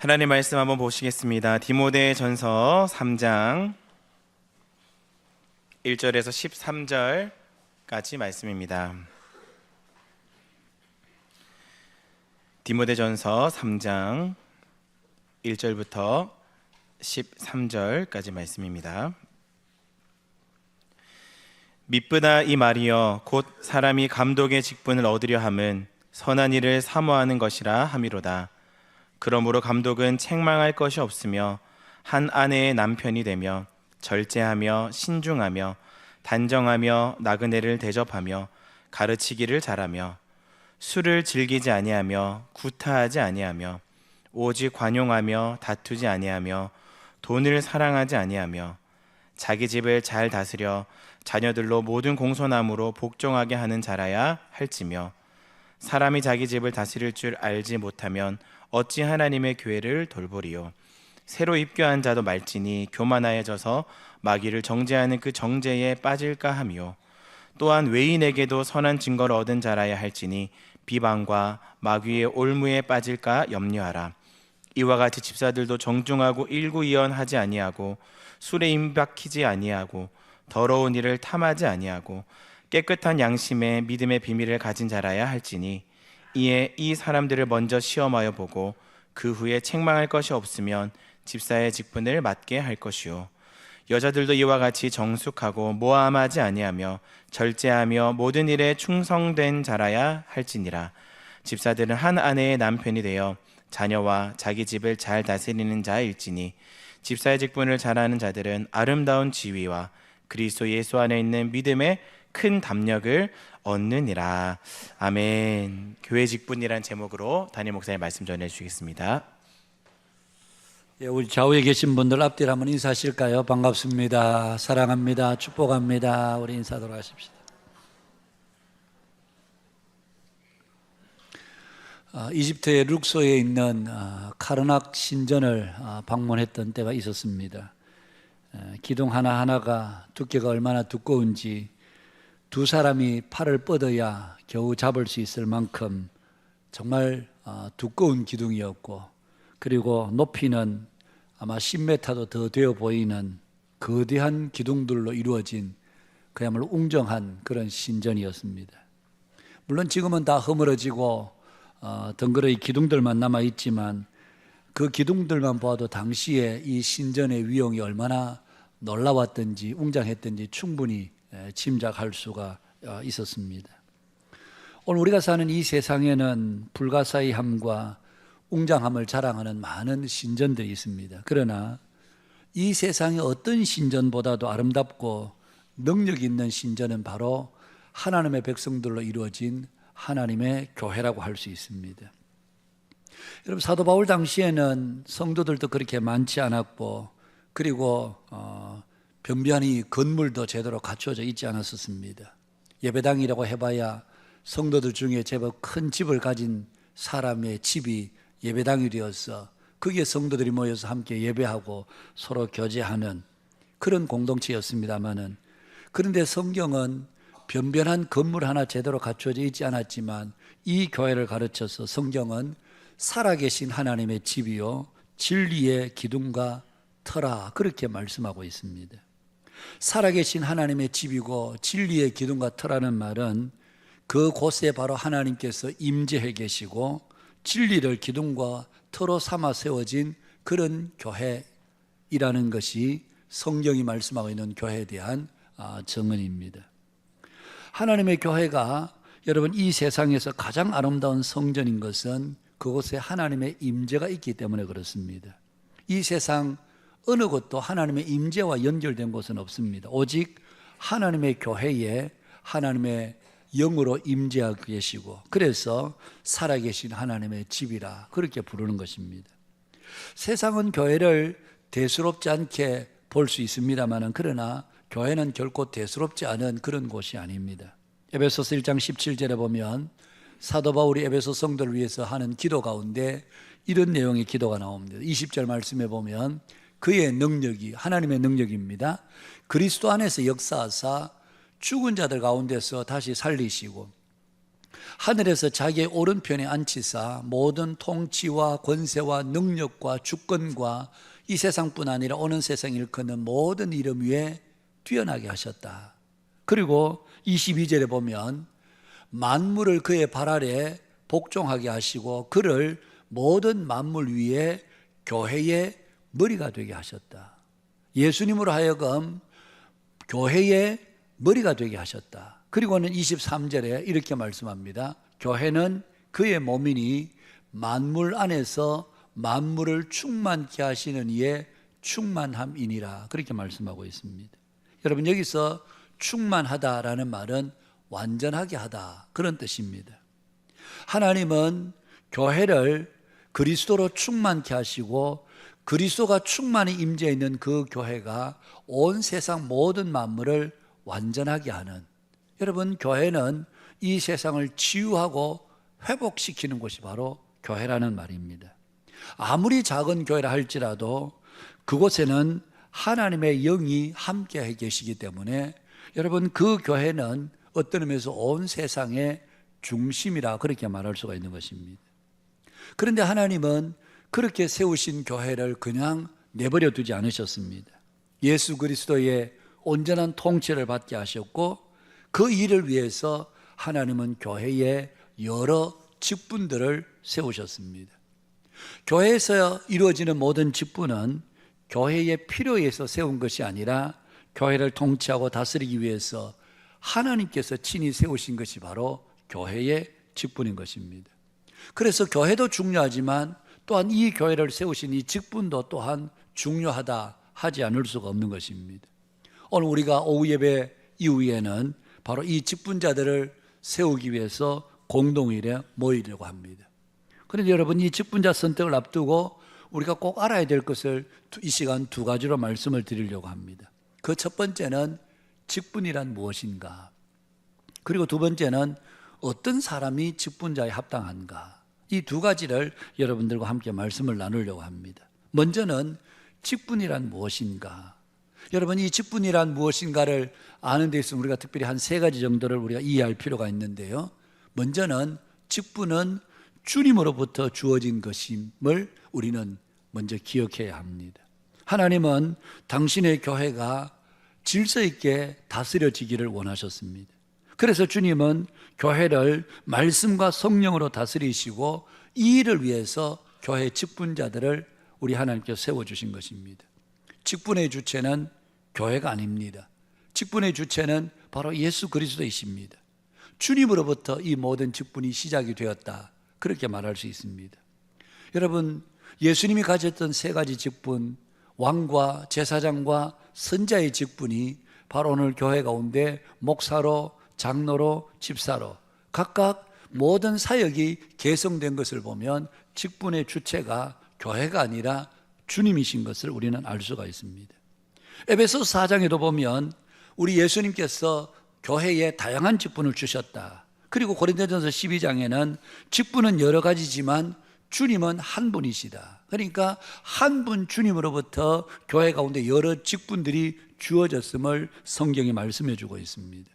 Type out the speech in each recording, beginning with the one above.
하나님 말씀 한번 보시겠습니다. 디모데전서 3장 1절에서 13절까지 말씀입니다. 디모데전서 3장 1절부터 13절까지 말씀입니다. 미쁘다 이 말이여 곧 사람이 감독의 직분을 얻으려 함은 선한 일을 사모하는 것이라 함이로다. 그러므로 감독은 책망할 것이 없으며 한 아내의 남편이 되며 절제하며 신중하며 단정하며 나그네를 대접하며 가르치기를 잘하며 술을 즐기지 아니하며 구타하지 아니하며 오직 관용하며 다투지 아니하며 돈을 사랑하지 아니하며 자기 집을 잘 다스려 자녀들로 모든 공손함으로 복종하게 하는 자라야 할지며 사람이 자기 집을 다스릴 줄 알지 못하면 어찌 하나님의 교회를 돌보리요. 새로 입교한 자도 말지니 교만하여져서 마귀를 정죄하는 그 정죄에 빠질까 하며 또한 외인에게도 선한 증거를 얻은 자라야 할지니 비방과 마귀의 올무에 빠질까 염려하라. 이와 같이 집사들도 정중하고 일구이연하지 아니하고 술에 임박히지 아니하고 더러운 일을 탐하지 아니하고 깨끗한 양심에 믿음의 비밀을 가진 자라야 할지니 이에 이 사람들을 먼저 시험하여 보고 그 후에 책망할 것이 없으면 집사의 직분을 맡게 할 것이요. 여자들도 이와 같이 정숙하고 모함하지 아니하며 절제하며 모든 일에 충성된 자라야 할지니라. 집사들은 한 아내의 남편이 되어 자녀와 자기 집을 잘 다스리는 자일지니 집사의 직분을 잘하는 자들은 아름다운 지위와 그리스도 예수 안에 있는 믿음의 큰 담력을 얻느니라. 아멘. 교회 직분이란 제목으로 담임 목사님 말씀 전해주시겠습니다. 우리 좌우에 계신 분들 앞뒤로 한번 인사하실까요? 반갑습니다. 사랑합니다. 축복합니다. 우리 인사하도록 하십시다. 이집트의 룩소에 있는 카르낙 신전을 방문했던 때가 있었습니다. 기둥 하나하나가 두께가 얼마나 두꺼운지 두 사람이 팔을 뻗어야 겨우 잡을 수 있을 만큼 정말 두꺼운 기둥이었고, 그리고 높이는 아마 10m도 더 되어 보이는 거대한 기둥들로 이루어진 그야말로 웅장한 그런 신전이었습니다. 물론 지금은 다 허물어지고 덩그러니 기둥들만 남아있지만 그 기둥들만 보아도 당시에 이 신전의 위용이 얼마나 놀라웠던지 웅장했던지 충분히 짐작할 수가 있었습니다. 오늘 우리가 사는 이 세상에는 불가사의함과 웅장함을 자랑하는 많은 신전들이 있습니다. 그러나 이 세상의 어떤 신전보다도 아름답고 능력 있는 신전은 바로 하나님의 백성들로 이루어진 하나님의 교회라고 할 수 있습니다. 여러분, 사도 바울 당시에는 성도들도 그렇게 많지 않았고, 그리고 변변히 건물도 제대로 갖춰져 있지 않았었습니다. 예배당이라고 해봐야 성도들 중에 제법 큰 집을 가진 사람의 집이 예배당이 되어서 거기에 성도들이 모여서 함께 예배하고 서로 교제하는 그런 공동체였습니다마는, 그런데 성경은 변변한 건물 하나 제대로 갖춰져 있지 않았지만 이 교회를 가르쳐서 성경은 살아계신 하나님의 집이요 진리의 기둥과 터라, 그렇게 말씀하고 있습니다. 살아계신 하나님의 집이고 진리의 기둥과 터라는 말은 그곳에 바로 하나님께서 임재해 계시고 진리를 기둥과 터로 삼아 세워진 그런 교회이라는 것이 성경이 말씀하고 있는 교회에 대한 증언입니다. 하나님의 교회가 여러분 이 세상에서 가장 아름다운 성전인 것은 그곳에 하나님의 임재가 있기 때문에 그렇습니다. 이 세상 어느 곳도 하나님의 임재와 연결된 곳은 없습니다. 오직 하나님의 교회에 하나님의 영으로 임재하고 계시고, 그래서 살아계신 하나님의 집이라 그렇게 부르는 것입니다. 세상은 교회를 대수롭지 않게 볼 수 있습니다만, 그러나 교회는 결코 대수롭지 않은 그런 곳이 아닙니다. 에베소서 1장 17절에 보면 사도 바울이 에베소 성도를 위해서 하는 기도 가운데 이런 내용의 기도가 나옵니다. 20절 말씀에 보면 그의 능력이, 하나님의 능력입니다, 그리스도 안에서 역사하사 죽은 자들 가운데서 다시 살리시고 하늘에서 자기의 오른편에 앉히사 모든 통치와 권세와 능력과 주권과 이 세상뿐 아니라 오는 세상 일컫는 모든 이름 위에 뛰어나게 하셨다. 그리고 22절에 보면 만물을 그의 발 아래 복종하게 하시고 그를 모든 만물 위에 교회의 머리가 되게 하셨다. 예수님으로 하여금 교회의 머리가 되게 하셨다. 그리고는 23절에 이렇게 말씀합니다. 교회는 그의 몸이니 만물 안에서 만물을 충만케 하시는 이의 충만함이니라. 그렇게 말씀하고 있습니다. 여러분, 여기서 충만하다라는 말은 완전하게 하다, 그런 뜻입니다. 하나님은 교회를 그리스도로 충만케 하시고 그리스도가 충만히 임재해 있는 그 교회가 온 세상 모든 만물을 완전하게 하는, 여러분, 교회는 이 세상을 치유하고 회복시키는 곳이 바로 교회라는 말입니다. 아무리 작은 교회라 할지라도 그곳에는 하나님의 영이 함께 계시기 때문에 여러분, 그 교회는 어떤 의미에서 온 세상의 중심이라 그렇게 말할 수가 있는 것입니다. 그런데 하나님은 그렇게 세우신 교회를 그냥 내버려 두지 않으셨습니다. 예수 그리스도의 온전한 통치를 받게 하셨고 그 일을 위해서 하나님은 교회에 여러 직분들을 세우셨습니다. 교회에서 이루어지는 모든 직분은 교회의 필요에 의해서 세운 것이 아니라 교회를 통치하고 다스리기 위해서 하나님께서 친히 세우신 것이 바로 교회의 직분인 것입니다. 그래서 교회도 중요하지만 또한 이 교회를 세우신 이 직분도 또한 중요하다 하지 않을 수가 없는 것입니다. 오늘 우리가 오후 예배 이후에는 바로 이 직분자들을 세우기 위해서 공동일에 모이려고 합니다. 그런데 여러분, 이 직분자 선택을 앞두고 우리가 꼭 알아야 될 것을 이 시간 두 가지로 말씀을 드리려고 합니다. 그 첫 번째는 직분이란 무엇인가, 그리고 두 번째는 어떤 사람이 직분자에 합당한가, 이 두 가지를 여러분들과 함께 말씀을 나누려고 합니다. 먼저는 직분이란 무엇인가. 여러분, 이 직분이란 무엇인가를 아는 데 있어서 우리가 특별히 한 세 가지 정도를 우리가 이해할 필요가 있는데요. 먼저는 직분은 주님으로부터 주어진 것임을 우리는 먼저 기억해야 합니다. 하나님은 당신의 교회가 질서 있게 다스려지기를 원하셨습니다. 그래서 주님은 교회를 말씀과 성령으로 다스리시고 이 일을 위해서 교회 직분자들을 우리 하나님께서 세워주신 것입니다. 직분의 주체는 교회가 아닙니다. 직분의 주체는 바로 예수 그리스도이십니다. 주님으로부터 이 모든 직분이 시작이 되었다, 그렇게 말할 수 있습니다. 여러분, 예수님이 가졌던 세 가지 직분, 왕과 제사장과 선자의 직분이 바로 오늘 교회 가운데 목사로, 장로로, 집사로 각각 모든 사역이 개성된 것을 보면 직분의 주체가 교회가 아니라 주님이신 것을 우리는 알 수가 있습니다. 에베소서 4장에도 보면 우리 예수님께서 교회에 다양한 직분을 주셨다. 그리고 고린도전서 12장에는 직분은 여러 가지지만 주님은 한 분이시다. 그러니까 한 분 주님으로부터 교회 가운데 여러 직분들이 주어졌음을 성경이 말씀해 주고 있습니다.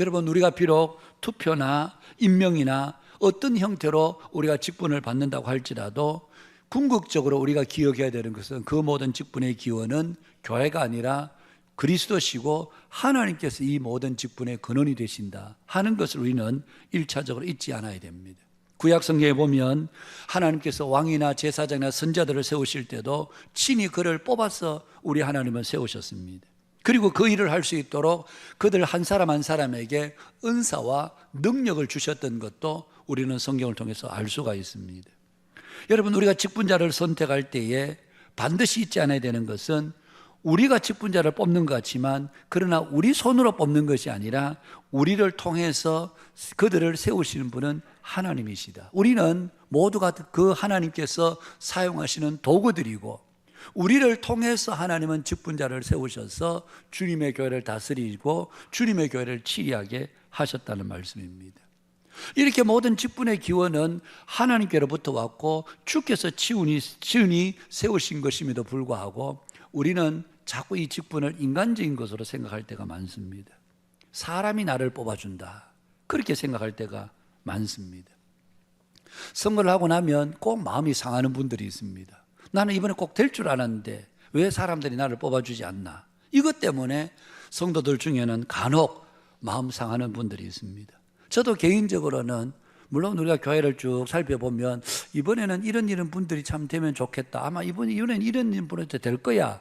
여러분, 우리가 비록 투표나 임명이나 어떤 형태로 우리가 직분을 받는다고 할지라도 궁극적으로 우리가 기억해야 되는 것은 그 모든 직분의 기원은 교회가 아니라 그리스도시고 하나님께서 이 모든 직분의 근원이 되신다 하는 것을 우리는 1차적으로 잊지 않아야 됩니다. 구약 성경에 보면 하나님께서 왕이나 제사장이나 선자들을 세우실 때도 친히 그를 뽑아서 우리 하나님은 세우셨습니다. 그리고 그 일을 할 수 있도록 그들 한 사람 한 사람에게 은사와 능력을 주셨던 것도 우리는 성경을 통해서 알 수가 있습니다. 여러분, 우리가 직분자를 선택할 때에 반드시 잊지 않아야 되는 것은 우리가 직분자를 뽑는 것 같지만 그러나 우리 손으로 뽑는 것이 아니라 우리를 통해서 그들을 세우시는 분은 하나님이시다. 우리는 모두가 그 하나님께서 사용하시는 도구들이고 우리를 통해서 하나님은 직분자를 세우셔서 주님의 교회를 다스리고 주님의 교회를 치리하게 하셨다는 말씀입니다. 이렇게 모든 직분의 기원은 하나님께로부터 왔고 주께서 치운이 세우신 것임에도 불구하고 우리는 자꾸 이 직분을 인간적인 것으로 생각할 때가 많습니다. 사람이 나를 뽑아준다, 그렇게 생각할 때가 많습니다. 선거를 하고 나면 꼭 마음이 상하는 분들이 있습니다. 나는 이번에 꼭 될 줄 알았는데 왜 사람들이 나를 뽑아주지 않나. 이것 때문에 성도들 중에는 간혹 마음 상하는 분들이 있습니다. 저도 개인적으로는 물론 우리가 교회를 쭉 살펴보면 이번에는 이런 분들이 참 되면 좋겠다. 아마 이번에는 이런 분한테 될 거야.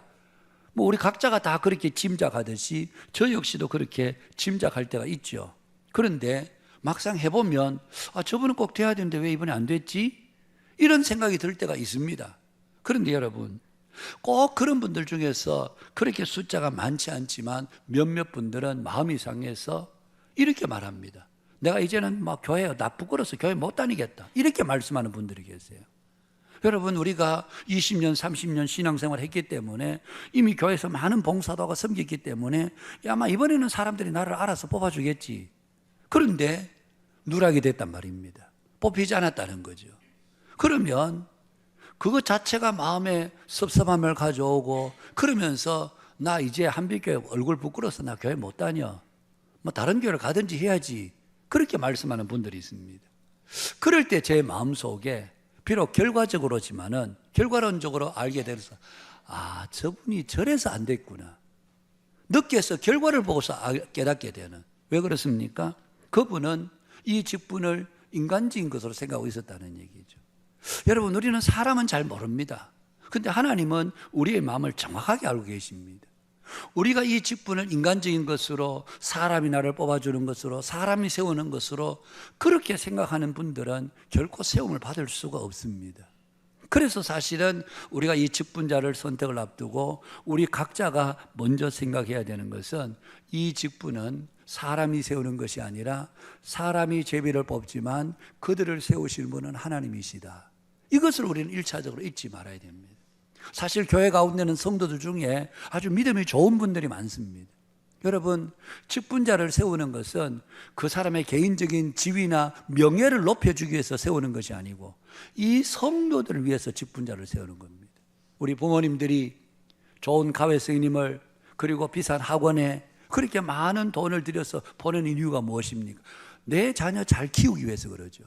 뭐 우리 각자가 다 그렇게 짐작하듯이 저 역시도 그렇게 짐작할 때가 있죠. 그런데 막상 해보면 저분은 꼭 돼야 되는데 왜 이번에 안 됐지? 이런 생각이 들 때가 있습니다. 그런데 여러분, 꼭 그런 분들 중에서 그렇게 숫자가 많지 않지만 몇몇 분들은 마음이 상해서 이렇게 말합니다. 내가 이제는 막 교회 나 부끄러워서 교회 못 다니겠다. 이렇게 말씀하는 분들이 계세요. 여러분, 우리가 20년, 30년 신앙생활을 했기 때문에 이미 교회에서 많은 봉사도가 섬겼기 때문에 아마 이번에는 사람들이 나를 알아서 뽑아주겠지. 그런데 누락이 됐단 말입니다. 뽑히지 않았다는 거죠. 그러면 그것 자체가 마음에 섭섭함을 가져오고 그러면서 나 이제 한빛교회 얼굴 부끄러워서 나 교회 못 다녀. 뭐 다른 교회를 가든지 해야지. 그렇게 말씀하는 분들이 있습니다. 그럴 때 제 마음속에 비록 결과적으로지만은 결과론적으로 알게 돼서 저분이 저래서 안 됐구나. 늦게서 결과를 보고서 깨닫게 되는. 왜 그렇습니까? 그분은 이 직분을 인간적인 것으로 생각하고 있었다는 얘기죠. 여러분, 우리는 사람은 잘 모릅니다. 근데 하나님은 우리의 마음을 정확하게 알고 계십니다. 우리가 이 직분을 인간적인 것으로 사람이 나를 뽑아주는 것으로 사람이 세우는 것으로 그렇게 생각하는 분들은 결코 세움을 받을 수가 없습니다. 그래서 사실은 우리가 이 직분자를 선택을 앞두고 우리 각자가 먼저 생각해야 되는 것은 이 직분은 사람이 세우는 것이 아니라 사람이 제비를 뽑지만 그들을 세우시는 분은 하나님이시다. 이것을 우리는 1차적으로 잊지 말아야 됩니다. 사실 교회 가운데는 성도들 중에 아주 믿음이 좋은 분들이 많습니다. 여러분, 직분자를 세우는 것은 그 사람의 개인적인 지위나 명예를 높여주기 위해서 세우는 것이 아니고 이 성도들을 위해서 직분자를 세우는 겁니다. 우리 부모님들이 좋은 가외 선생님을 그리고 비싼 학원에 그렇게 많은 돈을 들여서 보내는 이유가 무엇입니까? 내 자녀 잘 키우기 위해서 그러죠.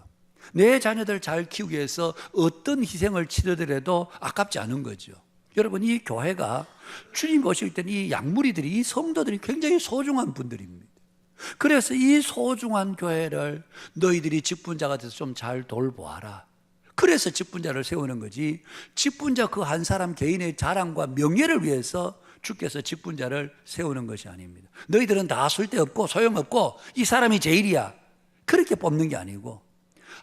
내 자녀들 잘 키우기 위해서 어떤 희생을 치르더라도 아깝지 않은 거죠. 여러분, 이 교회가 주님 오실 때는 이 양무리들이, 이 성도들이 굉장히 소중한 분들입니다. 그래서 이 소중한 교회를 너희들이 직분자가 돼서 좀 잘 돌보아라. 그래서 직분자를 세우는 거지, 직분자 그 한 사람 개인의 자랑과 명예를 위해서 주께서 직분자를 세우는 것이 아닙니다. 너희들은 다 쓸데없고 소용없고 이 사람이 제일이야. 그렇게 뽑는 게 아니고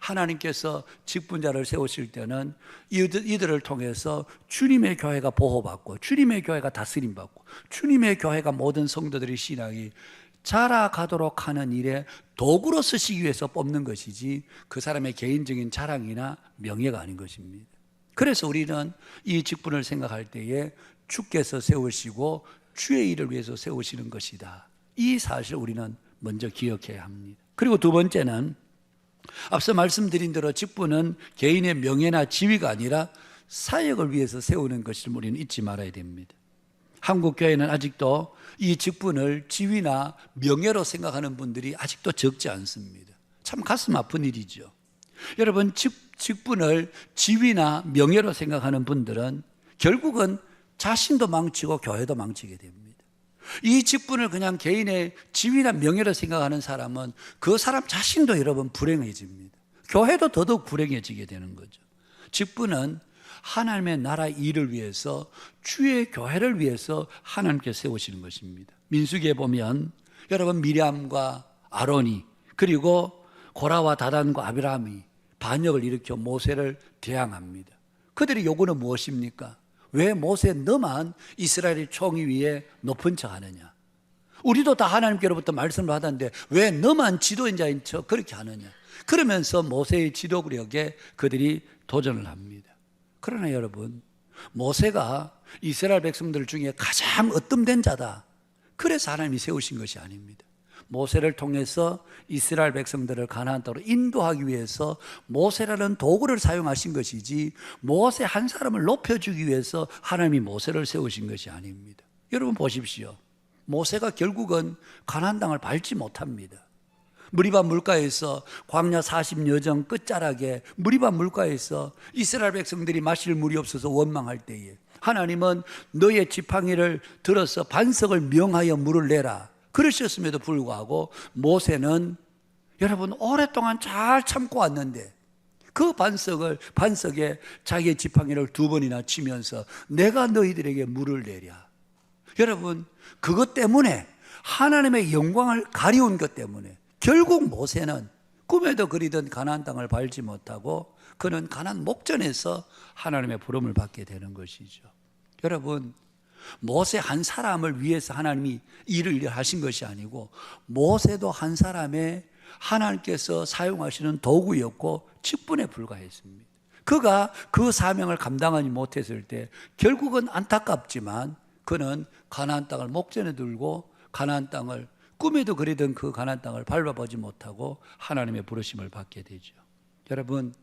하나님께서 직분자를 세우실 때는 이들을 통해서 주님의 교회가 보호받고 주님의 교회가 다스림받고 주님의 교회가 모든 성도들의 신앙이 자라가도록 하는 일에 도구로 쓰시기 위해서 뽑는 것이지 그 사람의 개인적인 자랑이나 명예가 아닌 것입니다. 그래서 우리는 이 직분을 생각할 때에 주께서 세우시고 주의 일을 위해서 세우시는 것이다. 이 사실을 우리는 먼저 기억해야 합니다. 그리고 두 번째는 앞서 말씀드린 대로 직분은 개인의 명예나 지위가 아니라 사역을 위해서 세우는 것을 우리는 잊지 말아야 됩니다. 한국 교회는 아직도 이 직분을 지위나 명예로 생각하는 분들이 아직도 적지 않습니다. 참 가슴 아픈 일이죠. 여러분, 직분을 지위나 명예로 생각하는 분들은 결국은 자신도 망치고 교회도 망치게 됩니다. 이 직분을 그냥 개인의 지위나 명예로 생각하는 사람은 그 사람 자신도 여러분 불행해집니다. 교회도 더더욱 불행해지게 되는 거죠. 직분은 하나님의 나라 일을 위해서 주의 교회를 위해서 하나님께 세우시는 것입니다. 민수기에 보면 여러분 미리암과 아론이 그리고 고라와 다단과 아비람이 반역을 일으켜 모세를 대항합니다. 그들의 요구는 무엇입니까? 왜 모세 너만 이스라엘의 총위 위에 높은 척 하느냐? 우리도 다 하나님께로부터 말씀을 받았는데 왜 너만 지도자인 척 그렇게 하느냐? 그러면서 모세의 지도력에 그들이 도전을 합니다. 그러나 여러분, 모세가 이스라엘 백성들 중에 가장 으뜸된 자다. 그래서 하나님이 세우신 것이 아닙니다. 모세를 통해서 이스라엘 백성들을 가나안 땅으로 인도하기 위해서 모세라는 도구를 사용하신 것이지 모세 한 사람을 높여주기 위해서 하나님이 모세를 세우신 것이 아닙니다. 여러분 보십시오. 모세가 결국은 가나안 땅을 밟지 못합니다. 무리바 물가에서 광야 40여정 끝자락에 무리바 물가에서 이스라엘 백성들이 마실 물이 없어서 원망할 때에 하나님은 너의 지팡이를 들어서 반석을 명하여 물을 내라 그러셨음에도 불구하고 모세는 여러분 오랫동안 잘 참고 왔는데 그 반석에 자기의 지팡이를 2번이나 치면서 내가 너희들에게 물을 내랴. 여러분 그것 때문에 하나님의 영광을 가리운 것 때문에 결국 모세는 꿈에도 그리던 가나안 땅을 밟지 못하고 그는 가나안 목전에서 하나님의 부름을 받게 되는 것이죠. 여러분 모세 한 사람을 위해서 하나님이 일을 하신 것이 아니고 모세도 한 사람의 하나님께서 사용하시는 도구였고 직분에 불과했습니다. 그가 그 사명을 감당하지 못했을 때 결국은 안타깝지만 그는 가나안 땅을 목전에 들고 가나안 땅을 꿈에도 그리던 그 가나안 땅을 밟아보지 못하고 하나님의 부르심을 받게 되죠. 여러분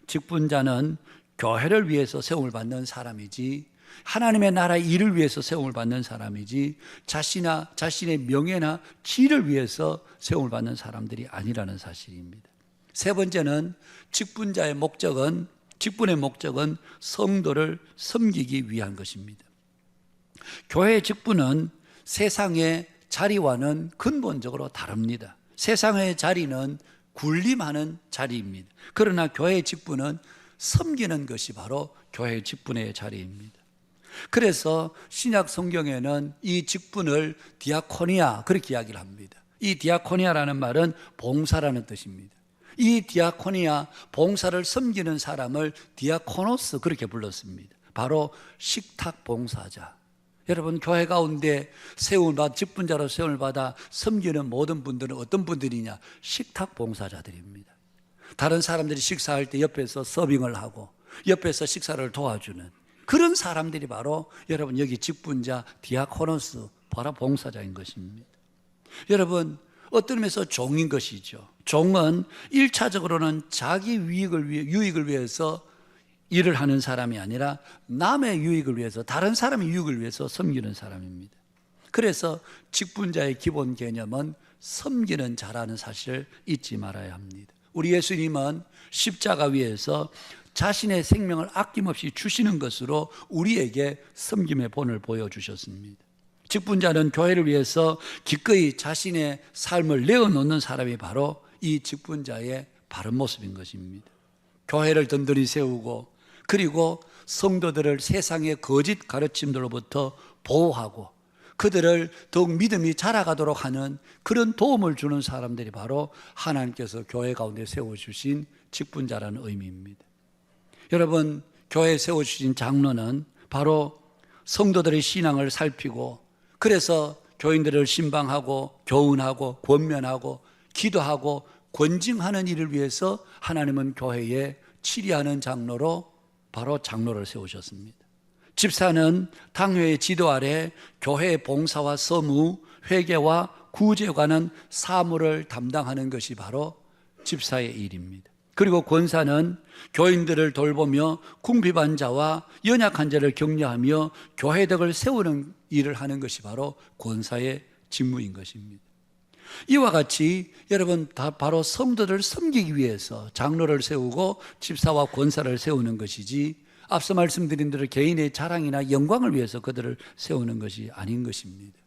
직분자는 교회를 위해서 세움을 받는 사람이지 하나님의 나라의 일을 위해서 세움을 받는 사람이지 자신의 명예나 지위를 위해서 세움을 받는 사람들이 아니라는 사실입니다. 세 번째는 직분의 목적은 성도를 섬기기 위한 것입니다. 교회의 직분은 세상의 자리와는 근본적으로 다릅니다. 세상의 자리는 군림하는 자리입니다. 그러나 교회의 직분은 섬기는 것이 바로 교회의 직분의 자리입니다. 그래서 신약 성경에는 이 직분을 디아코니아 그렇게 이야기를 합니다. 이 디아코니아라는 말은 봉사라는 뜻입니다. 이 디아코니아 봉사를 섬기는 사람을 디아코노스 그렇게 불렀습니다. 바로 식탁 봉사자. 여러분 교회 가운데 직분자로 세움을 받아 섬기는 모든 분들은 어떤 분들이냐? 식탁 봉사자들입니다. 다른 사람들이 식사할 때 옆에서 서빙을 하고 옆에서 식사를 도와주는 그런 사람들이 바로 여러분 여기 직분자 디아코노스 바로 봉사자인 것입니다. 여러분 어떤 의미에서 종인 것이죠. 종은 1차적으로는 자기 유익을 위해서 일을 하는 사람이 아니라 남의 유익을 위해서 다른 사람의 유익을 위해서 섬기는 사람입니다. 그래서 직분자의 기본 개념은 섬기는 자라는 사실을 잊지 말아야 합니다. 우리 예수님은 십자가 위에서 자신의 생명을 아낌없이 주시는 것으로 우리에게 섬김의 본을 보여주셨습니다. 직분자는 교회를 위해서 기꺼이 자신의 삶을 내어놓는 사람이 바로 이 직분자의 바른 모습인 것입니다. 교회를 든든히 세우고 그리고 성도들을 세상의 거짓 가르침들로부터 보호하고 그들을 더욱 믿음이 자라가도록 하는 그런 도움을 주는 사람들이 바로 하나님께서 교회 가운데 세워주신 직분자라는 의미입니다. 여러분 교회에 세워주신 장로는 바로 성도들의 신앙을 살피고 그래서 교인들을 신방하고 교훈하고 권면하고 기도하고 권징하는 일을 위해서 하나님은 교회에 치리하는 장로로 바로 장로를 세우셨습니다. 집사는 당회의 지도 아래 교회의 봉사와 서무, 회계와 구제에 관한 사무를 담당하는 것이 바로 집사의 일입니다. 그리고 권사는 교인들을 돌보며 궁핍한 자와 연약한 자를 격려하며 교회덕을 세우는 일을 하는 것이 바로 권사의 직무인 것입니다. 이와 같이 여러분 다 바로 성도들을 섬기기 위해서 장로를 세우고 집사와 권사를 세우는 것이지 앞서 말씀드린 대로 개인의 자랑이나 영광을 위해서 그들을 세우는 것이 아닌 것입니다.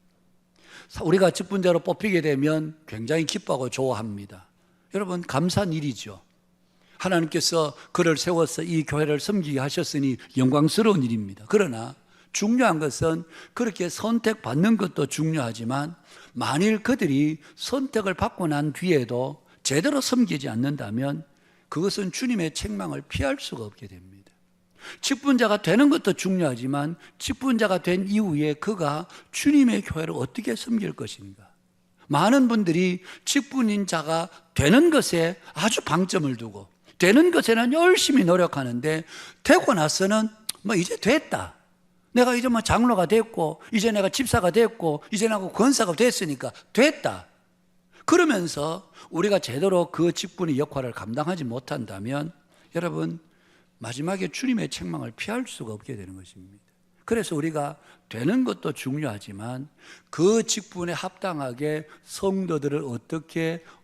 우리가 직분자로 뽑히게 되면 굉장히 기뻐하고 좋아합니다. 여러분 감사한 일이죠. 하나님께서 그를 세워서 이 교회를 섬기게 하셨으니 영광스러운 일입니다. 그러나 중요한 것은 그렇게 선택받는 것도 중요하지만 만일 그들이 선택을 받고 난 뒤에도 제대로 섬기지 않는다면 그것은 주님의 책망을 피할 수가 없게 됩니다. 직분자가 되는 것도 중요하지만 직분자가 된 이후에 그가 주님의 교회를 어떻게 섬길 것인가. 많은 분들이 직분인 자가 되는 것에 아주 방점을 두고 되는 것에는 열심히 노력하는데 되고 나서는 이제 됐다. 내가 이제 장로가 됐고 이제 내가 집사가 됐고 이제 내가 권사가 됐으니까 됐다. 그러면서 우리가 제대로 그 직분의 역할을 감당하지 못한다면 여러분 마지막에 주님의 책망을 피할 수가 없게 되는 것입니다. 그래서 우리가 되는 것도 중요하지만 그 직분에 합당하게 성도들을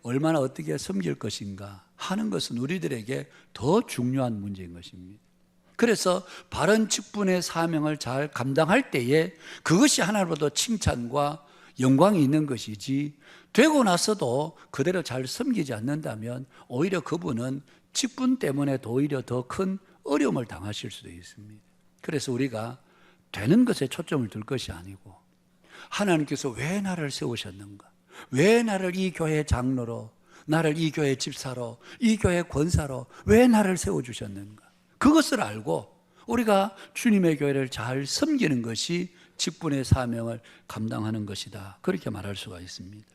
얼마나 어떻게 섬길 것인가 하는 것은 우리들에게 더 중요한 문제인 것입니다. 그래서 바른 직분의 사명을 잘 감당할 때에 그것이 하나님으로부터 칭찬과 영광이 있는 것이지, 되고 나서도 그대로 잘 섬기지 않는다면 오히려 그분은 직분 때문에 오히려 더 큰 어려움을 당하실 수도 있습니다. 그래서 우리가 되는 것에 초점을 둘 것이 아니고, 하나님께서 왜 나를 세우셨는가, 왜 나를 이 교회 장로로, 나를 이 교회 집사로, 이 교회 권사로 왜 나를 세워주셨는가, 그것을 알고 우리가 주님의 교회를 잘 섬기는 것이 직분의 사명을 감당하는 것이다, 그렇게 말할 수가 있습니다.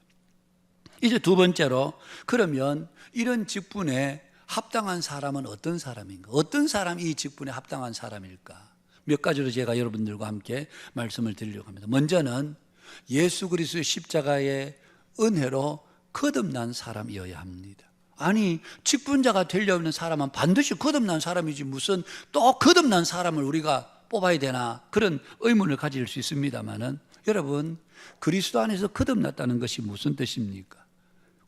이제 두 번째로, 그러면 이런 직분에 합당한 사람은 어떤 사람인가? 어떤 사람이 이 직분에 합당한 사람일까? 몇 가지로 제가 여러분들과 함께 말씀을 드리려고 합니다. 먼저는 예수 그리스도의 십자가의 은혜로 거듭난 사람이어야 합니다. 아니, 직분자가 되려는 사람은 반드시 거듭난 사람이지 무슨 또 거듭난 사람을 우리가 뽑아야 되나, 그런 의문을 가질 수 있습니다만은, 여러분, 그리스도 안에서 거듭났다는 것이 무슨 뜻입니까?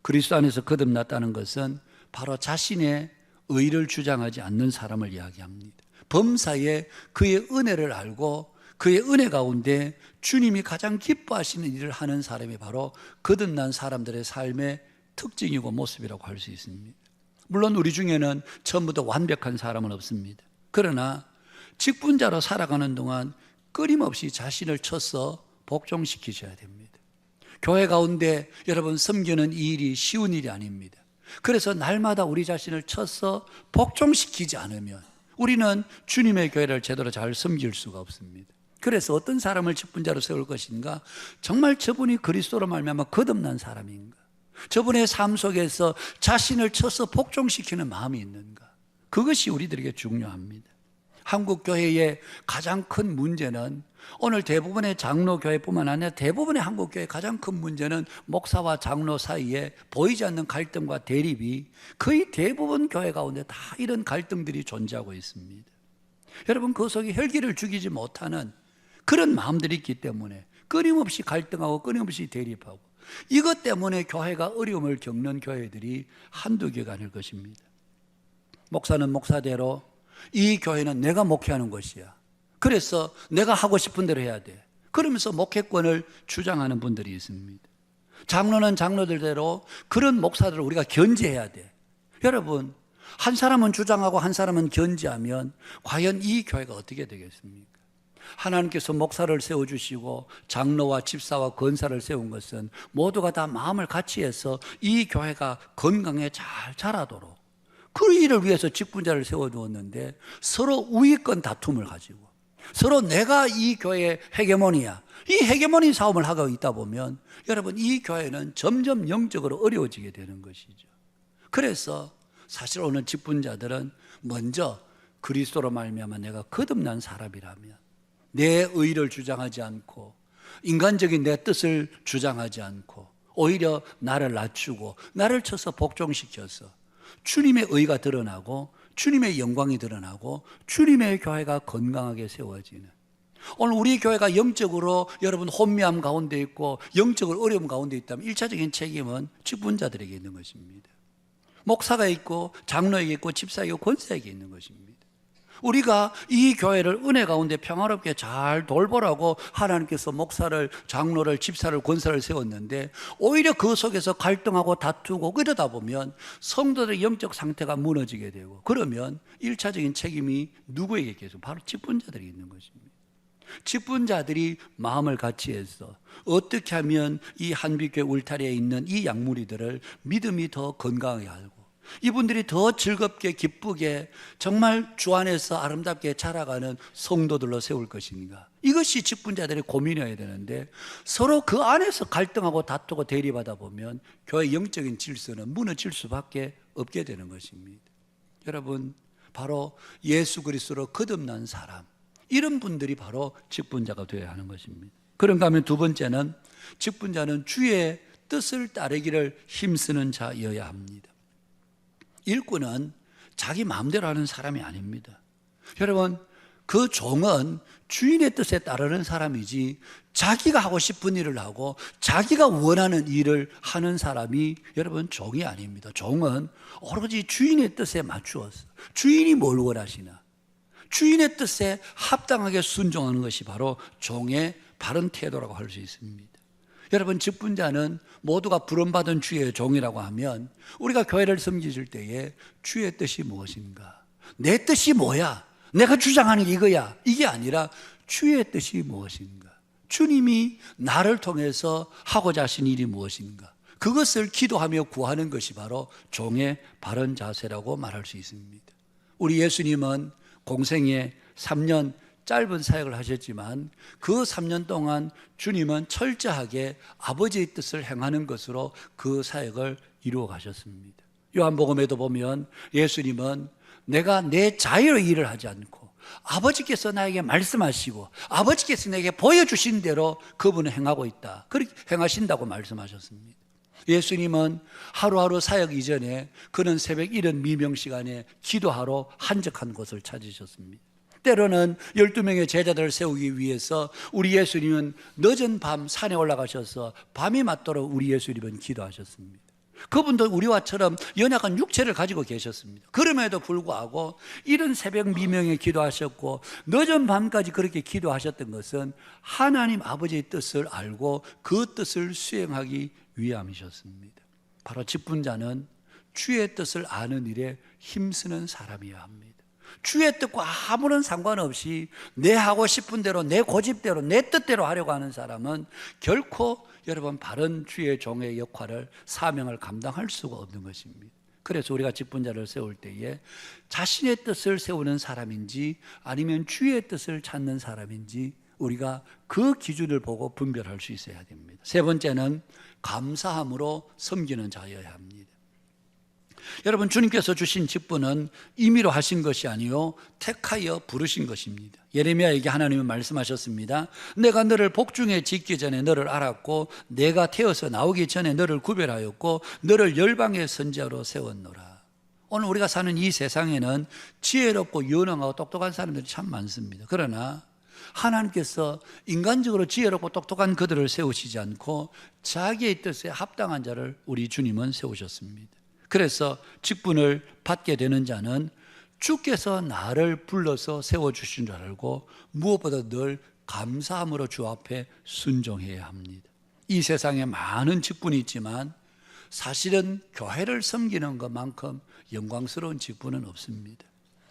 그리스도 안에서 거듭났다는 것은 바로 자신의 의를 주장하지 않는 사람을 이야기합니다. 범사에 그의 은혜를 알고 그의 은혜 가운데 주님이 가장 기뻐하시는 일을 하는 사람이 바로 거듭난 사람들의 삶의 특징이고 모습이라고 할 수 있습니다. 물론 우리 중에는 처음부터 완벽한 사람은 없습니다. 그러나 직분자로 살아가는 동안 끊임없이 자신을 쳐서 복종시키셔야 됩니다. 교회 가운데 여러분, 섬기는 이 일이 쉬운 일이 아닙니다. 그래서 날마다 우리 자신을 쳐서 복종시키지 않으면 우리는 주님의 교회를 제대로 잘 섬길 수가 없습니다. 그래서 어떤 사람을 직분자로 세울 것인가? 정말 저분이 그리스도로 말미암아 거듭난 사람인가? 저분의 삶 속에서 자신을 쳐서 복종시키는 마음이 있는가? 그것이 우리들에게 중요합니다. 한국 교회의 가장 큰 문제는, 오늘 대부분의 장로교회뿐만 아니라 대부분의 한국교회의 가장 큰 문제는 목사와 장로 사이에 보이지 않는 갈등과 대립이, 거의 대부분 교회 가운데 다 이런 갈등들이 존재하고 있습니다. 여러분, 그 속에 혈기를 죽이지 못하는 그런 마음들이 있기 때문에 끊임없이 갈등하고 끊임없이 대립하고, 이것 때문에 교회가 어려움을 겪는 교회들이 한두 개가 아닐 것입니다. 목사는 목사대로, 이 교회는 내가 목회하는 것이야, 그래서 내가 하고 싶은 대로 해야 돼, 그러면서 목회권을 주장하는 분들이 있습니다. 장로는 장로들대로 그런 목사들을 우리가 견제해야 돼. 여러분, 한 사람은 주장하고 한 사람은 견제하면 과연 이 교회가 어떻게 되겠습니까? 하나님께서 목사를 세워주시고 장로와 집사와 권사를 세운 것은 모두가 다 마음을 같이 해서 이 교회가 건강에 잘 자라도록, 그 일을 위해서 직분자를 세워두었는데 서로 우위권 다툼을 가지고 서로 내가 이 교회의 헤게모니야, 이 헤게모니 싸움을 하고 있다 보면 여러분, 이 교회는 점점 영적으로 어려워지게 되는 것이죠. 그래서 사실 오늘 직분자들은 먼저 그리스도로 말미암아 내가 거듭난 사람이라면 내 의를 주장하지 않고 인간적인 내 뜻을 주장하지 않고 오히려 나를 낮추고 나를 쳐서 복종시켜서 주님의 의가 드러나고 주님의 영광이 드러나고 주님의 교회가 건강하게 세워지는, 오늘 우리 교회가 영적으로 여러분 혼미함 가운데 있고 영적으로 어려움 가운데 있다면 1차적인 책임은 직분자들에게 있는 것입니다. 목사가 있고 장로에게 있고 집사에게 있고 권사에게 있는 것입니다. 우리가 이 교회를 은혜 가운데 평화롭게 잘 돌보라고 하나님께서 목사를, 장로를, 집사를, 권사를 세웠는데 오히려 그 속에서 갈등하고 다투고 그러다 보면 성도들의 영적 상태가 무너지게 되고, 그러면 1차적인 책임이 누구에게 계속? 바로 직분자들이 있는 것입니다. 직분자들이 마음을 같이 해서 어떻게 하면 이 한빛교회 울타리에 있는 이 양무리들을 믿음이 더 건강하게 알고 이분들이 더 즐겁게 기쁘게 정말 주 안에서 아름답게 자라가는 성도들로 세울 것인가, 이것이 직분자들의 고민이어야 되는데 서로 그 안에서 갈등하고 다투고 대립하다 보면 교회 영적인 질서는 무너질 수밖에 없게 되는 것입니다. 여러분, 바로 예수 그리스도로 거듭난 사람, 이런 분들이 바로 직분자가 되어야 하는 것입니다. 그런가 하면 두 번째는, 직분자는 주의 뜻을 따르기를 힘쓰는 자여야 합니다. 일꾼은 자기 마음대로 하는 사람이 아닙니다. 여러분, 그 종은 주인의 뜻에 따르는 사람이지 자기가 하고 싶은 일을 하고 자기가 원하는 일을 하는 사람이 여러분 종이 아닙니다. 종은 오로지 주인의 뜻에 맞추어서 주인이 뭘 원하시나 주인의 뜻에 합당하게 순종하는 것이 바로 종의 바른 태도라고 할 수 있습니다. 여러분, 직분자는 모두가 부름받은 주의 종이라고 하면 우리가 교회를 섬기실 때에 주의 뜻이 무엇인가? 내 뜻이 뭐야? 내가 주장하는 게 이거야. 이게 아니라 주의 뜻이 무엇인가? 주님이 나를 통해서 하고자 하신 일이 무엇인가? 그것을 기도하며 구하는 것이 바로 종의 바른 자세라고 말할 수 있습니다. 우리 예수님은 공생에 3년 짧은 사역을 하셨지만 그 3년 동안 주님은 철저하게 아버지의 뜻을 행하는 것으로 그 사역을 이루어 가셨습니다. 요한복음에도 보면 예수님은 내가 내 자유로 일을 하지 않고 아버지께서 나에게 말씀하시고 아버지께서 내게 보여주신 대로 그분은 행하고 있다. 그렇게 행하신다고 말씀하셨습니다. 예수님은 하루하루 사역 이전에 그는 새벽 이른 미명 시간에 기도하러 한적한 곳을 찾으셨습니다. 때로는 12명의 제자들을 세우기 위해서 우리 예수님은 늦은 밤 산에 올라가셔서 밤이 맞도록 우리 예수님은 기도하셨습니다. 그분도 우리와처럼 연약한 육체를 가지고 계셨습니다. 그럼에도 불구하고 이른 새벽 미명에 기도하셨고 늦은 밤까지 그렇게 기도하셨던 것은 하나님 아버지의 뜻을 알고 그 뜻을 수행하기 위함이셨습니다. 바로 직분자는 주의 뜻을 아는 일에 힘쓰는 사람이어야 합니다. 주의 뜻과 아무런 상관없이 내 하고 싶은 대로 내 고집대로 내 뜻대로 하려고 하는 사람은 결코 여러분 바른 주의 종의 역할을 사명을 감당할 수가 없는 것입니다. 그래서 우리가 직분자를 세울 때에 자신의 뜻을 세우는 사람인지 아니면 주의 뜻을 찾는 사람인지 우리가 그 기준을 보고 분별할 수 있어야 됩니다. 세 번째는 감사함으로 섬기는 자여야 합니다. 여러분, 주님께서 주신 직분은 임의로 하신 것이 아니요 택하여 부르신 것입니다. 예레미야에게 하나님은 말씀하셨습니다. 내가 너를 복중에 짓기 전에 너를 알았고 내가 태어서 나오기 전에 너를 구별하였고 너를 열방의 선지자로 세웠노라. 오늘 우리가 사는 이 세상에는 지혜롭고 유능하고 똑똑한 사람들이 참 많습니다. 그러나 하나님께서 인간적으로 지혜롭고 똑똑한 그들을 세우시지 않고 자기의 뜻에 합당한 자를 우리 주님은 세우셨습니다. 그래서 직분을 받게 되는 자는 주께서 나를 불러서 세워주신 줄 알고 무엇보다 늘 감사함으로 주 앞에 순종해야 합니다. 이 세상에 많은 직분이 있지만 사실은 교회를 섬기는 것만큼 영광스러운 직분은 없습니다.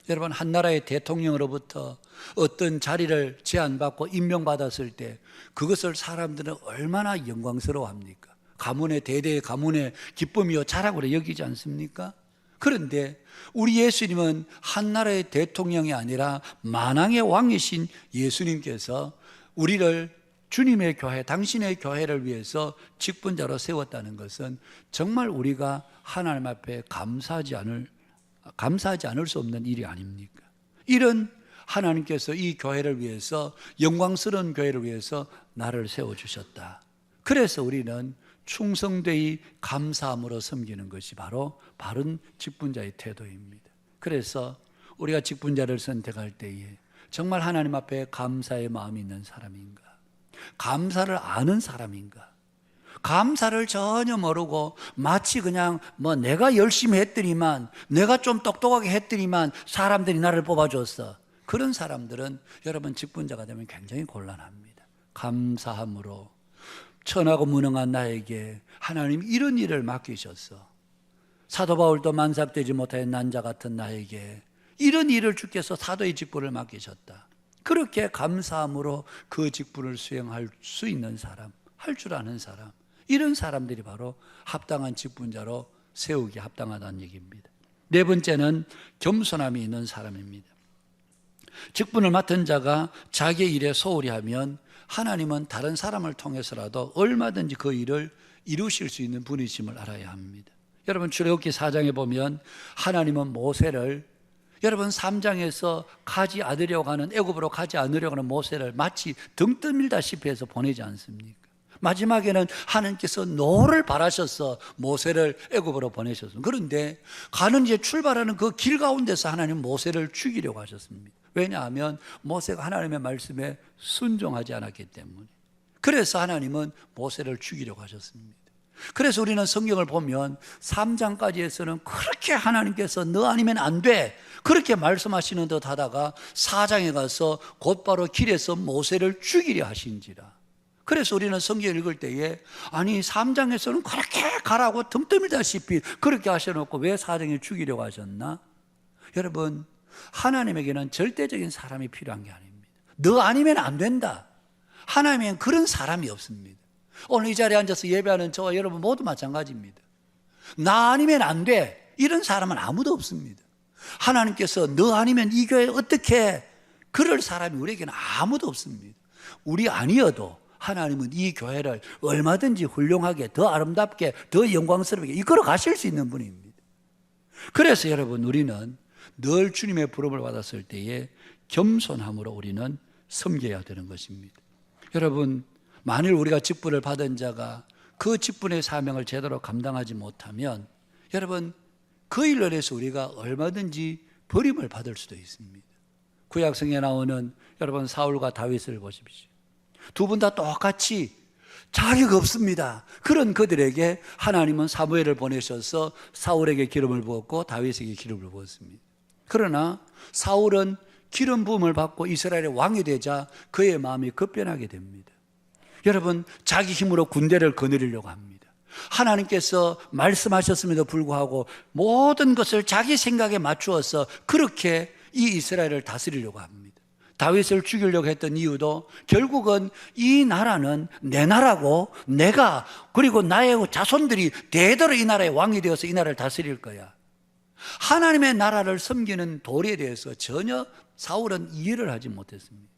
여러분, 한 나라의 대통령으로부터 어떤 자리를 제안받고 임명받았을 때 그것을 사람들은 얼마나 영광스러워합니까? 가문의 대대의 가문의 기쁨이요 자랑으로 여기지 않습니까? 그런데 우리 예수님은 한 나라의 대통령이 아니라 만왕의 왕이신 예수님께서 우리를 주님의 교회, 당신의 교회를 위해서 직분자로 세웠다는 것은 정말 우리가 하나님 앞에 감사하지 않을 수 없는 일이 아닙니까? 이런 하나님께서 이 교회를 위해서 영광스러운 교회를 위해서 나를 세워주셨다. 그래서 우리는 충성되이 감사함으로 섬기는 것이 바로 바른 직분자의 태도입니다. 그래서 우리가 직분자를 선택할 때에 정말 하나님 앞에 감사의 마음이 있는 사람인가? 감사를 아는 사람인가? 감사를 전혀 모르고 마치 그냥 내가 열심히 했더니만 내가 좀 똑똑하게 했더니만 사람들이 나를 뽑아줬어. 그런 사람들은 여러분 직분자가 되면 굉장히 곤란합니다. 감사함으로 천하고 무능한 나에게 하나님 이런 일을 맡기셨어. 사도 바울도 만삭되지 못한 난자 같은 나에게 이런 일을 주께서 사도의 직분을 맡기셨다. 그렇게 감사함으로 그 직분을 수행할 수 있는 사람, 할 줄 아는 사람, 이런 사람들이 바로 합당한 직분자로 세우기 합당하다는 얘기입니다. 네 번째는 겸손함이 있는 사람입니다. 직분을 맡은 자가 자기의 일에 소홀히 하면 하나님은 다른 사람을 통해서라도 얼마든지 그 일을 이루실 수 있는 분이심을 알아야 합니다. 여러분, 출애굽기 4장에 보면 하나님은 모세를 여러분 3장에서 가지 않으려고 하는 애굽으로 가지 않으려고 하는 모세를 마치 등 떠밀다시피 해서 보내지 않습니까? 마지막에는 하나님께서 노를 바라셔서 모세를 애굽으로 보내셨습니다. 그런데 가는 이제 출발하는 그 길 가운데서 하나님 모세를 죽이려고 하셨습니다. 왜냐하면 모세가 하나님의 말씀에 순종하지 않았기 때문에. 그래서 하나님은 모세를 죽이려고 하셨습니다. 그래서 우리는 성경을 보면 3장까지에서는 그렇게 하나님께서 너 아니면 안 돼 그렇게 말씀하시는 듯 하다가 4장에 가서 곧바로 길에서 모세를 죽이려 하신지라. 그래서 우리는 성경 읽을 때에 아니 3장에서는 그렇게 가라고 등 떠밀다시피 그렇게 하셔놓고 왜 4장에 죽이려고 하셨나? 여러분, 하나님에게는 절대적인 사람이 필요한 게 아닙니다. 너 아니면 안 된다. 하나님에게는 그런 사람이 없습니다. 오늘 이 자리에 앉아서 예배하는 저와 여러분 모두 마찬가지입니다. 나 아니면 안 돼. 이런 사람은 아무도 없습니다. 하나님께서 너 아니면 이 교회 어떻게 그럴 사람이 우리에게는 아무도 없습니다. 우리 아니어도 하나님은 이 교회를 얼마든지 훌륭하게 더 아름답게 더 영광스럽게 이끌어 가실 수 있는 분입니다. 그래서 여러분 우리는 늘 주님의 부름을 받았을 때에 겸손함으로 우리는 섬겨야 되는 것입니다. 여러분, 만일 우리가 직분을 받은 자가 그 직분의 사명을 제대로 감당하지 못하면 여러분 그 일로 인해서 우리가 얼마든지 버림을 받을 수도 있습니다. 구약성에 나오는 여러분 사울과 다윗을 보십시오. 두 분 다 똑같이 자격 없습니다. 그런 그들에게 하나님은 사무엘을 보내셔서 사울에게 기름을 부었고 다윗에게 기름을 부었습니다. 그러나 사울은 기름 부음을 받고 이스라엘의 왕이 되자 그의 마음이 급변하게 됩니다. 여러분, 자기 힘으로 군대를 거느리려고 합니다. 하나님께서 말씀하셨음에도 불구하고 모든 것을 자기 생각에 맞추어서 그렇게 이 이스라엘을 다스리려고 합니다. 다윗을 죽이려고 했던 이유도 결국은 이 나라는 내 나라고 내가 그리고 나의 자손들이 대대로 이 나라의 왕이 되어서 이 나라를 다스릴 거야. 하나님의 나라를 섬기는 도리에 대해서 전혀 사울은 이해를 하지 못했습니다.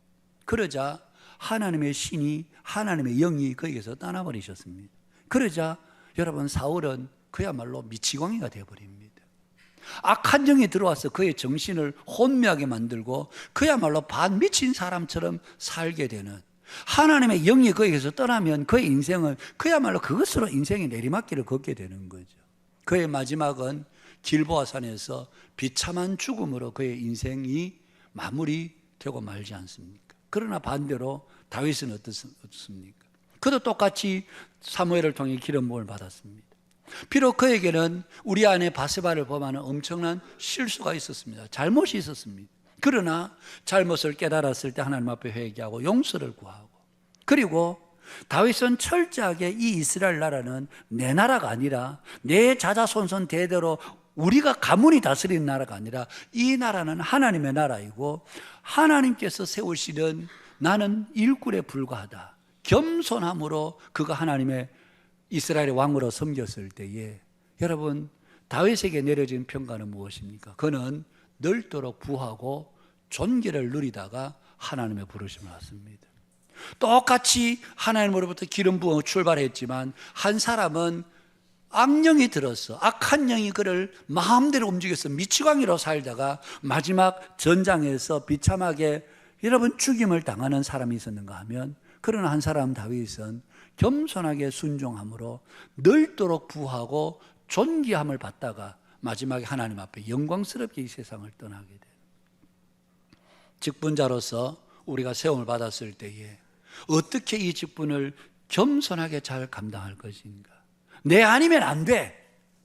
그러자 하나님의 신이 하나님의 영이 그에게서 떠나버리셨습니다. 그러자 여러분 사울은 그야말로 미치광이가 되어버립니다. 악한 영이 들어와서 그의 정신을 혼미하게 만들고 그야말로 반미친 사람처럼 살게 되는, 하나님의 영이 그에게서 떠나면 그의 인생은 그야말로 그것으로 인생의 내리막길을 걷게 되는 거죠. 그의 마지막은 길보아 산에서 비참한 죽음으로 그의 인생이 마무리되고 말지 않습니까? 그러나 반대로 다윗은 어떻습니까? 그도 똑같이 사무엘을 통해 기름 부음을 받았습니다. 비록 그에게는 우리 안에 바세바를 범하는 엄청난 실수가 있었습니다. 잘못이 있었습니다. 그러나 잘못을 깨달았을 때 하나님 앞에 회개하고 용서를 구하고, 그리고 다윗은 철저하게 이 이스라엘 나라는 내 나라가 아니라 내 자자손손 대대로 우리가 가문이 다스리는 나라가 아니라 이 나라는 하나님의 나라이고 하나님께서 세우시는 나는 일꾼에 불과하다, 겸손함으로 그가 하나님의 이스라엘의 왕으로 섬겼을 때에 여러분 다윗에게 내려진 평가는 무엇입니까? 그는 넓도록 부하고 존귀를 누리다가 하나님의 부르심을 받습니다. 똑같이 하나님으로부터 기름 부어 출발했지만 한 사람은 악령이 들어서 악한 영이 그를 마음대로 움직여서 미치광이로 살다가 마지막 전장에서 비참하게 여러분 죽임을 당하는 사람이 있었는가 하면, 그러나 한 사람 다윗은 겸손하게 순종함으로 넓도록 부하고 존귀함을 받다가 마지막에 하나님 앞에 영광스럽게 이 세상을 떠나게 돼요. 직분자로서 우리가 세움을 받았을 때에 어떻게 이 직분을 겸손하게 잘 감당할 것인가? 내 아니면 안 돼.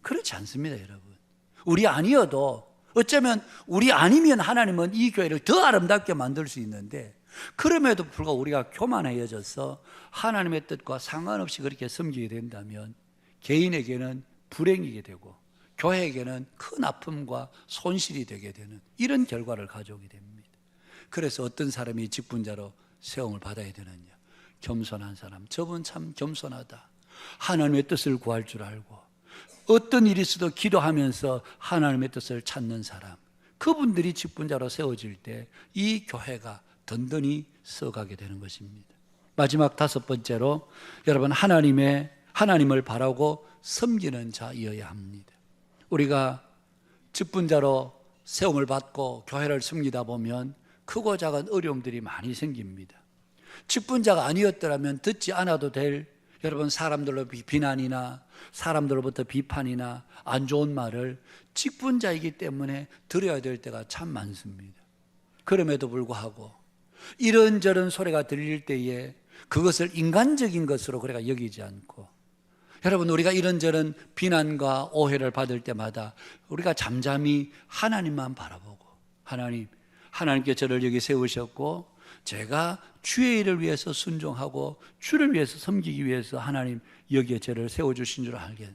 그렇지 않습니다, 여러분. 우리 아니어도 어쩌면 우리 아니면 하나님은 이 교회를 더 아름답게 만들 수 있는데, 그럼에도 불구하고 우리가 교만해져서 하나님의 뜻과 상관없이 그렇게 섬기게 된다면 개인에게는 불행이게 되고 교회에게는 큰 아픔과 손실이 되게 되는 이런 결과를 가져오게 됩니다. 그래서 어떤 사람이 직분자로 세움을 받아야 되느냐? 겸손한 사람. 저분 참 겸손하다. 하나님의 뜻을 구할 줄 알고 어떤 일이 있어도 기도하면서 하나님의 뜻을 찾는 사람, 그분들이 직분자로 세워질 때 이 교회가 든든히 서가게 되는 것입니다. 마지막 다섯 번째로 여러분 하나님을 바라고 섬기는 자이어야 합니다. 우리가 직분자로 세움을 받고 교회를 섬기다 보면 크고 작은 어려움들이 많이 생깁니다. 직분자가 아니었더라면 듣지 않아도 될 여러분, 사람들로 비난이나 사람들로부터 비판이나 안 좋은 말을 직분자이기 때문에 들어야 될 때가 참 많습니다. 그럼에도 불구하고 이런저런 소리가 들릴 때에 그것을 인간적인 것으로 우리가 여기지 않고, 여러분, 우리가 이런저런 비난과 오해를 받을 때마다 우리가 잠잠히 하나님만 바라보고, 하나님께 저를 여기 세우셨고 제가 주의 일을 위해서 순종하고 주를 위해서 섬기기 위해서 하나님 여기에 저를 세워주신 줄 알게,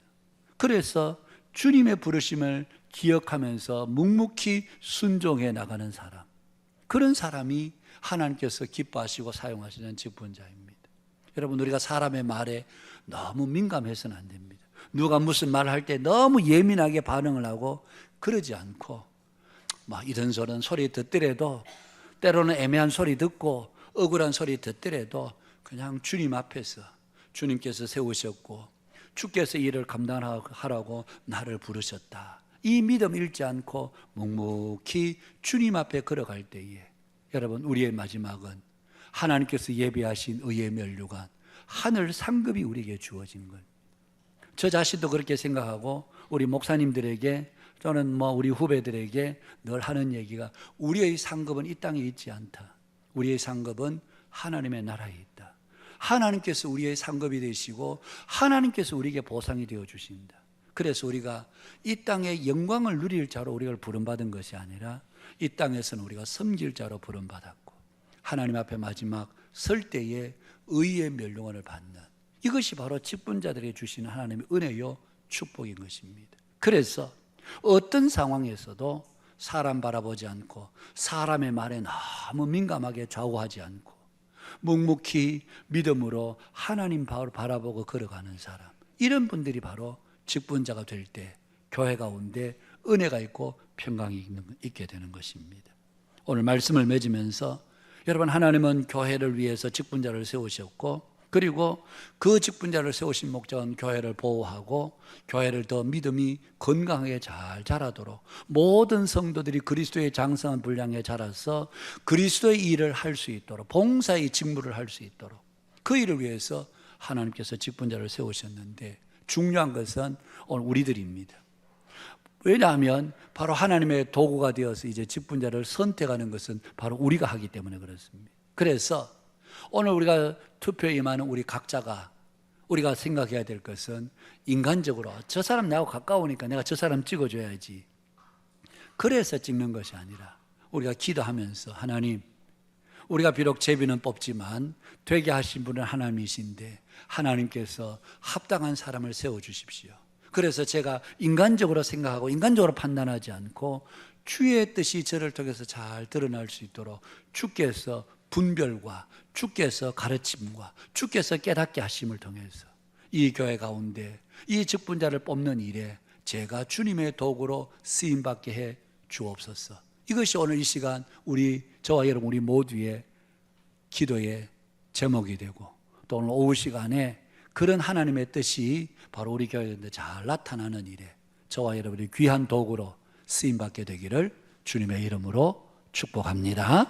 그래서 주님의 부르심을 기억하면서 묵묵히 순종해 나가는 사람, 그런 사람이 하나님께서 기뻐하시고 사용하시는 직분자입니다. 여러분, 우리가 사람의 말에 너무 민감해서는 안 됩니다. 누가 무슨 말을 할 때 너무 예민하게 반응을 하고 그러지 않고, 막 이런 저런 소리 듣더라도, 때로는 애매한 소리 듣고 억울한 소리 듣더라도 그냥 주님 앞에서 주님께서 세우셨고 주께서 일을 감당하라고 나를 부르셨다, 이 믿음 잃지 않고 묵묵히 주님 앞에 걸어갈 때에, 여러분, 우리의 마지막은 하나님께서 예비하신 의의 면류관, 하늘 상급이 우리에게 주어진 것. 저 자신도 그렇게 생각하고 우리 목사님들에게, 저는 우리 후배들에게 늘 하는 얘기가, 우리의 상급은 이 땅에 있지 않다. 우리의 상급은 하나님의 나라에 있다. 하나님께서 우리의 상급이 되시고 하나님께서 우리에게 보상이 되어 주신다. 그래서 우리가 이 땅의 영광을 누릴 자로 우리가 부름받은 것이 아니라 이 땅에서는 우리가 섬길 자로 부름받았고, 하나님 앞에 마지막 설 때에 의의 멸류관을 받는, 이것이 바로 직분자들에게 주시는 하나님의 은혜요 축복인 것입니다. 그래서 어떤 상황에서도 사람 바라보지 않고 사람의 말에 너무 민감하게 좌우하지 않고 묵묵히 믿음으로 하나님 바라보고 걸어가는 사람, 이런 분들이 바로 직분자가 될 때 교회 가운데 은혜가 있고 평강이 있게 되는 것입니다. 오늘 말씀을 맺으면서, 여러분, 하나님은 교회를 위해서 직분자를 세우셨고, 그리고 그 직분자를 세우신 목적은 교회를 보호하고 교회를 더 믿음이 건강하게 잘 자라도록, 모든 성도들이 그리스도의 장성한 분량에 자라서 그리스도의 일을 할 수 있도록, 봉사의 직무를 할 수 있도록, 그 일을 위해서 하나님께서 직분자를 세우셨는데, 중요한 것은 오늘 우리들입니다. 왜냐하면 바로 하나님의 도구가 되어서 이제 직분자를 선택하는 것은 바로 우리가 하기 때문에 그렇습니다. 그래서 오늘 우리가 투표에 임하는 우리 각자가, 우리가 생각해야 될 것은, 인간적으로 저 사람 나하고 가까우니까 내가 저 사람 찍어줘야지, 그래서 찍는 것이 아니라 우리가 기도하면서, 하나님, 우리가 비록 제비는 뽑지만 되게 하신 분은 하나님이신데 하나님께서 합당한 사람을 세워주십시오. 그래서 제가 인간적으로 생각하고 인간적으로 판단하지 않고 주의 뜻이 저를 통해서 잘 드러날 수 있도록 주께서 분별과 주께서 가르침과 주께서 깨닫게 하심을 통해서 이 교회 가운데 이 직분자를 뽑는 일에 제가 주님의 도구로 쓰임받게 해 주옵소서. 이것이 오늘 이 시간 저와 여러분 우리 모두의 기도의 제목이 되고, 또 오늘 오후 시간에 그런 하나님의 뜻이 바로 우리 교회에 잘 나타나는 일에 저와 여러분이 귀한 도구로 쓰임받게 되기를 주님의 이름으로 축복합니다.